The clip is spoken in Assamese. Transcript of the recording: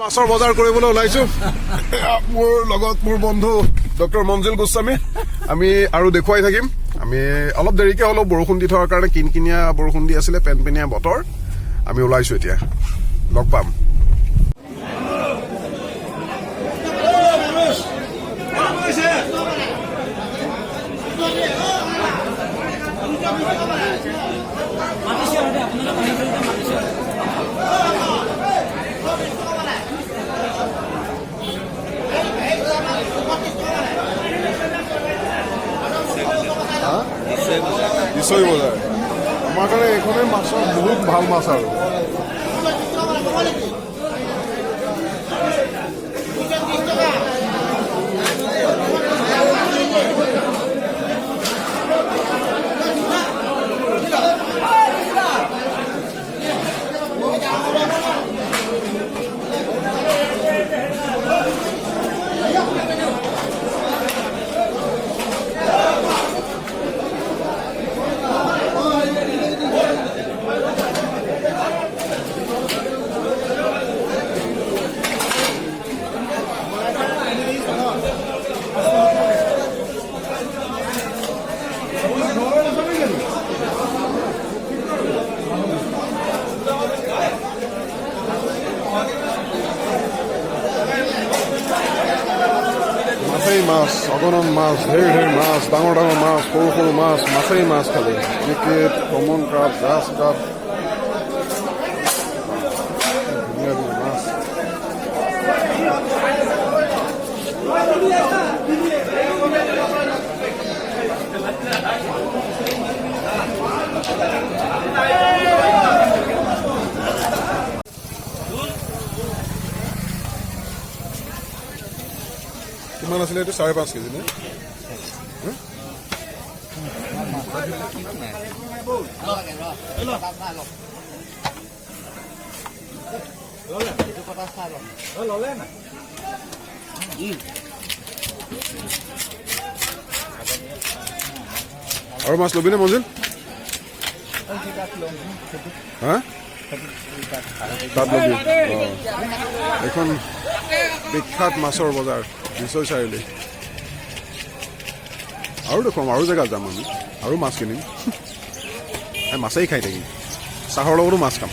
মাছৰ বজাৰ কৰিবলৈ ওলাইছো মোৰ লগত মোৰ বন্ধু ডক্টৰ মঞ্জিল গোস্বামী আমি আৰু দেখুৱাই থাকিম আমি অলপ দেৰিকে হলো বৰষুণ দি থকাৰ কাৰণে কিনকিনিয়া বৰষুণ দি আছিলে পেনপেনিয়া বতৰ আমি ওলাইছো এতিয়া লগ পাম নিশ্চয় বজাৰ আমাৰ কাৰণে এইখনে মাছৰ বহুত ভাল মাছ আৰু মাছ অগণন মাছ ঢেৰ মাছ ডাঙৰ ডাঙৰ মাছ সৰু সৰু মাছ মাছেই মাছ খালি ক্ৰিকেট কমন ক্ৰাব গ্ৰাছ ক্ৰাব ধুনীয়া ধুনীয়া মাছ কিমান আছিলে এইটো 5.5 কেজি নে আৰু মাছ ল'বিনে মঞ্জিল হা তাত ল'বি এখন বিখ্যাত মাছৰ বজাৰ নিশ্চয় চাৰিআলি আৰু দেখুৱাম আৰু জেগাত যাম আমি আৰু মাছ কিনিম মাছেই খাই থাকিম চাহৰ লগতো মাছ খাম